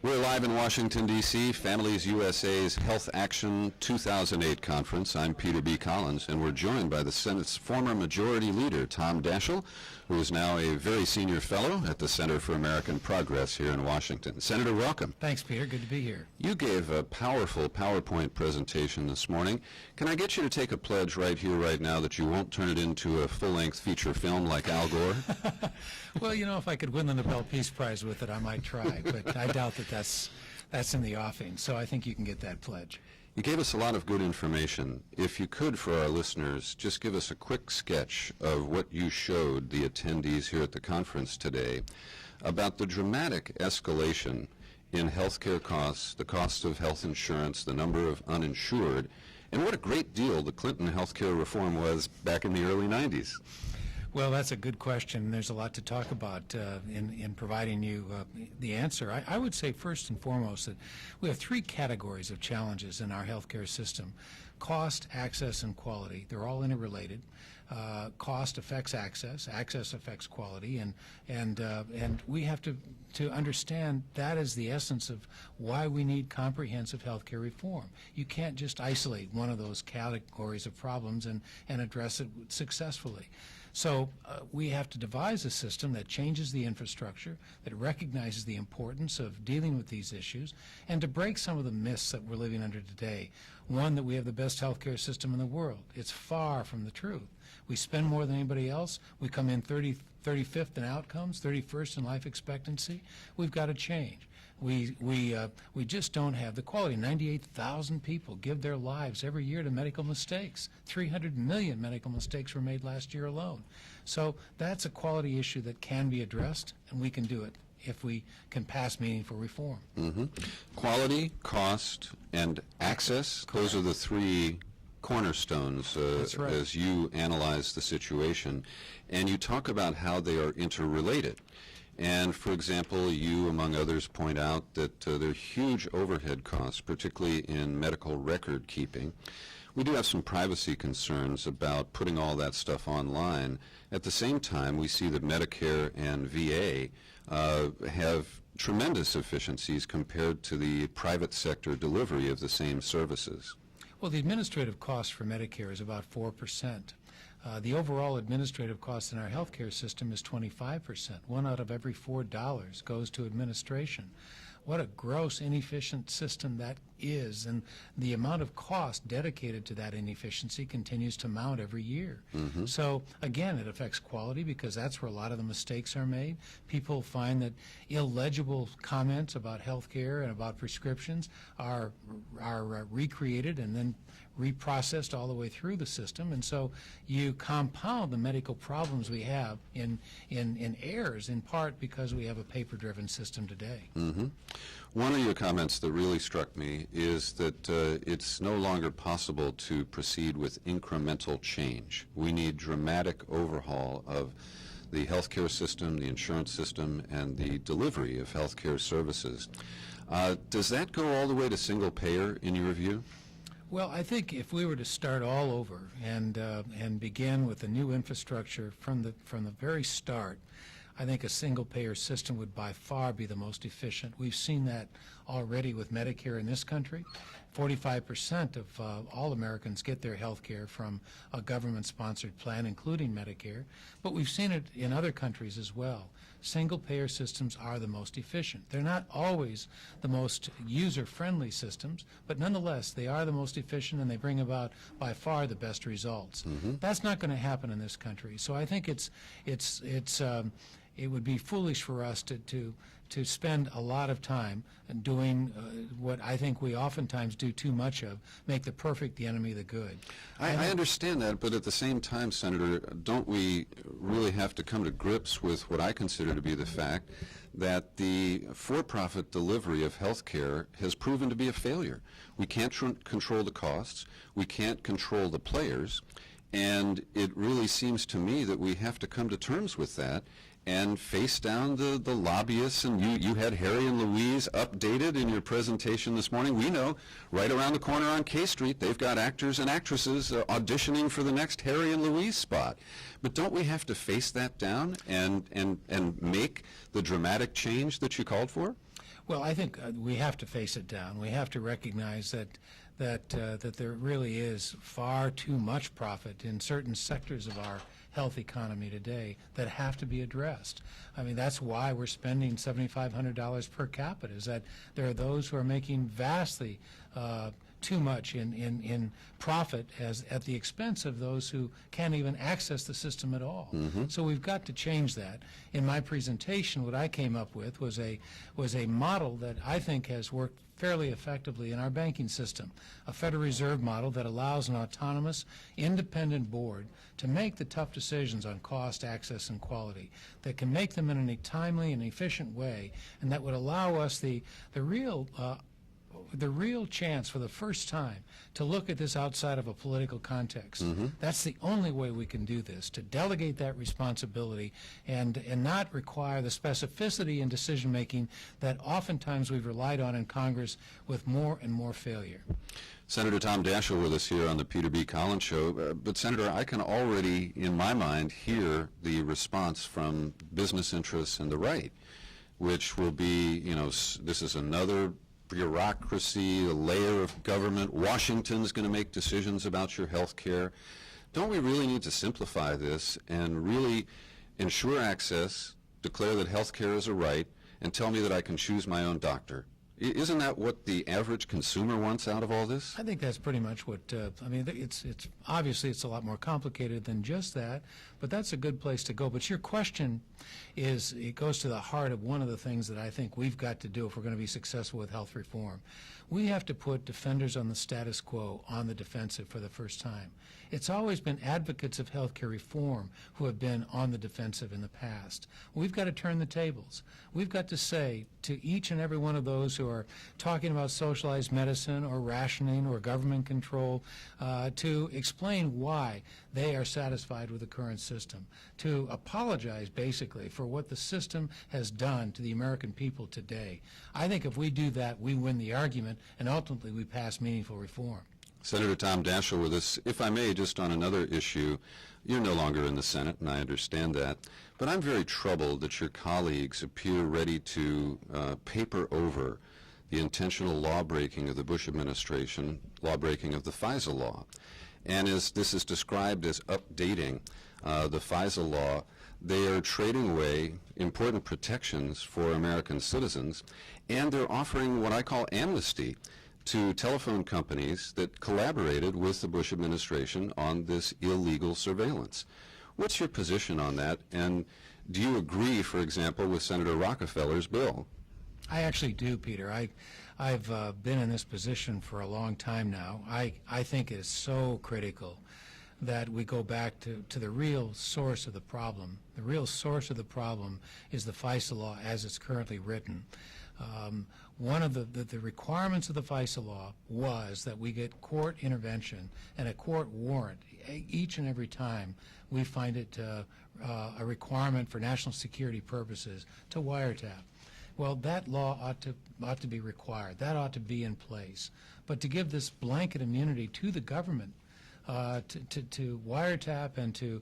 We're live in Washington, D.C., Families USA's Health Action 2008 conference. I'm Peter B. Collins, and we're joined by the Senate's former Majority Leader, Tom Daschle, who is now a very senior fellow at the Center for American Progress here in Washington. Senator, welcome. Thanks, Peter. Good to be here. You gave a powerful PowerPoint presentation this morning. Can I get you to take a pledge right here, right now, that you won't turn it into a full-length feature film like Al Gore? Well, you know, if I could win the Nobel Peace Prize with it, I might try, but I doubt that that's in the offing, so I think you can get that pledge. You gave us a lot of good information. If you could, for our listeners, just give us a quick sketch of what you showed the attendees here at the conference today about the dramatic escalation in healthcare costs, the cost of health insurance, the number of uninsured, and what a great deal the Clinton healthcare reform was back in the early 90s. Well, that's a good question. There's a lot to talk about in providing you the answer. I would say first and foremost that we have three categories of challenges in our healthcare system: cost, access, and quality. They're all interrelated. Cost affects access affects quality, and we have to understand that is the essence of why we need comprehensive healthcare reform. You can't just isolate one of those categories of problems and address it successfully. So we have to devise a system that changes the infrastructure, that recognizes the importance of dealing with these issues, and to break some of the myths that we're living under today. One, that we have the best healthcare system in the world. It's far from the truth. We spend more than anybody else. We come in 35th in outcomes, 31st in life expectancy. We've got to change. We just don't have the quality. 98,000 people give their lives every year to medical mistakes. 300 million medical mistakes were made last year alone. So that's a quality issue that can be addressed, and we can do it if we can pass meaningful reform. Mm-hmm. Quality, cost, and access, those are the three cornerstones right. as you analyze the situation. And you talk about how they are interrelated. And, for example, you, among others, point out that there are huge overhead costs, particularly in medical record keeping. We do have some privacy concerns about putting all that stuff online. At the same time, we see that Medicare and VA have tremendous efficiencies compared to the private sector delivery of the same services. Well, the administrative cost for Medicare is about 4%. The overall administrative cost in our healthcare system is 25%. One out of every $4 goes to administration. What a gross, inefficient system that is, and the amount of cost dedicated to that inefficiency continues to mount every year. Mm-hmm. So, again, it affects quality because that's where a lot of the mistakes are made. People find that illegible comments about health care and about prescriptions are recreated and then reprocessed all the way through the system, and so you compound the medical problems we have in errors, in part because we have a paper-driven system today. Mm-hmm. One of your comments that really struck me is that it's no longer possible to proceed with incremental change. We need dramatic overhaul of the healthcare system, the insurance system, and the delivery of healthcare services. Does that go all the way to single payer in your view? Well, I think if we were to start all over and begin with a new infrastructure from the very start, I think a single-payer system would by far be the most efficient. We've seen that already with Medicare in this country. 45% of all Americans get their health care from a government-sponsored plan, including Medicare. But we've seen it in other countries as well. Single-payer systems are the most efficient. They're not always the most user-friendly systems, but nonetheless, they are the most efficient, and they bring about by far the best results. Mm-hmm. That's not going to happen in this country. So I think it would be foolish for us to spend a lot of time doing what I think we oftentimes do too much of, make the perfect the enemy of the good. I understand that, but at the same time, Senator, don't we really have to come to grips with what I consider to be the fact that the for-profit delivery of health care has proven to be a failure? We can't control the costs, we can't control the players, and it really seems to me that we have to come to terms with that and face down the lobbyists. And you had Harry and Louise updated in your presentation this morning. We know right around the corner on K Street they've got actors and actresses auditioning for the next Harry and Louise spot. But don't we have to face that down and make the dramatic change that you called for? Well, I think we have to face it down. We have to recognize that there really is far too much profit in certain sectors of our health economy today that have to be addressed. I mean, that's why we're spending $7,500 per capita, is that there are those who are making vastly too much in profit at the expense of those who can't even access the system at all. So we've got to change that. In my presentation, what I came up with was a model that I think has worked fairly effectively in our banking system, a Federal Reserve model that allows an autonomous, independent board to make the tough decisions on cost, access, and quality, that can make them in a timely and efficient way, and that would allow us the real chance for the first time to look at this outside of a political context. That's the only way we can do this, to delegate that responsibility and not require the specificity in decision making that oftentimes we've relied on in Congress with more and more failure. Senator Tom Daschle with us here on the Peter B. Collins Show. But Senator, I can already, in my mind, hear the response from business interests and the right, which will be, this is another bureaucracy, a layer of government. Washington's going to make decisions about your health care. Don't we really need to simplify this and really ensure access, declare that health care is a right, and tell me that I can choose my own doctor? Isn't that what the average consumer wants out of all this? I think that's pretty much what, it's obviously it's a lot more complicated than just that, but that's a good place to go. But your question it goes to the heart of one of the things that I think we've got to do if we're going to be successful with health reform. We have to put defenders on the status quo on the defensive for the first time. It's always been advocates of health care reform who have been on the defensive in the past. We've got to turn the tables. We've got to say to each and every one of those who are talking about socialized medicine or rationing or government control to explain why they are satisfied with the current system, to apologize basically for what the system has done to the American people today. I think if we do that, we win the argument and ultimately we pass meaningful reform. Senator Tom Daschle with us. If I may, just on another issue, you're no longer in the Senate, and I understand that, but I'm very troubled that your colleagues appear ready to paper over the intentional law-breaking of the Bush administration, law-breaking of the FISA law. And as this is described as updating the FISA law, they are trading away important protections for American citizens, and they're offering what I call amnesty to telephone companies that collaborated with the Bush administration on this illegal surveillance. What's your position on that, and do you agree, for example, with Senator Rockefeller's bill? I actually do, Peter. I've been in this position for a long time now. I think it is so critical that we go back to the real source of the problem. The real source of the problem is the FISA law as it's currently written. One of the requirements of the FISA law was that we get court intervention and a court warrant each and every time we find it a requirement for national security purposes to wiretap. Well, that law ought to be required. That ought to be in place. But to give this blanket immunity to the government to wiretap and to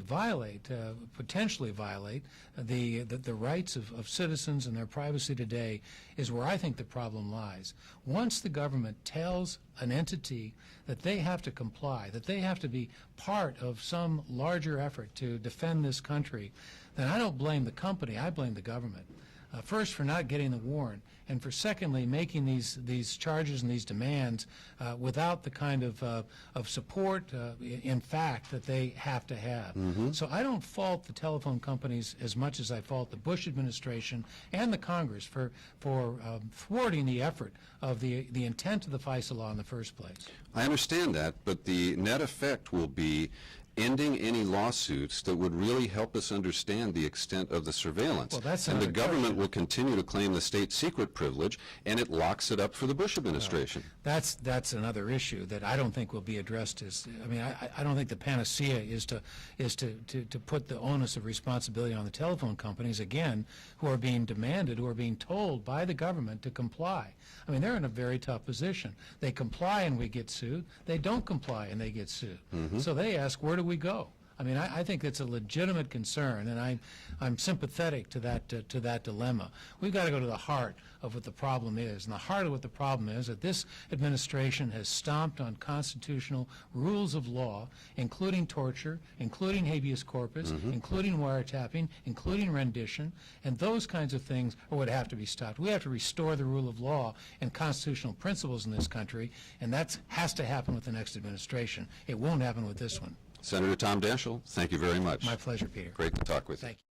violate, potentially violate the rights of citizens and their privacy today is where I think the problem lies. Once the government tells an entity that they have to comply, that they have to be part of some larger effort to defend this country, then I don't blame the company, I blame the government. First, for not getting the warrant, and for secondly, making these charges and these demands without the kind of support, in fact, that they have to have. So I don't fault the telephone companies as much as I fault the Bush administration and the Congress for thwarting the effort of the intent of the FISA law in the first place. I understand that, but the net effect will be ending any lawsuits that would really help us understand the extent of the surveillance. Well, that's and the another government question. will continue to claim the state secret privilege, and it locks it up for the Bush administration. That's another issue that I don't think will be addressed. I don't think the panacea is to put the onus of responsibility on the telephone companies, again, who are being demanded, who are being told by the government to comply. I mean, they're in a very tough position. They comply and we get sued. They don't comply and they get sued. So they ask, where do we go? I mean, I think it's a legitimate concern, and I'm sympathetic to that dilemma. We've got to go to the heart of what the problem is, and the heart of what the problem is that this administration has stomped on constitutional rules of law, including torture, including habeas corpus, including wiretapping, including rendition, and those kinds of things are what have to be stopped. We have to restore the rule of law and constitutional principles in this country, and that has to happen with the next administration. It won't happen with this one. Senator Tom Daschle, thank you very much. My pleasure, Peter. Great to talk with you. Thank you.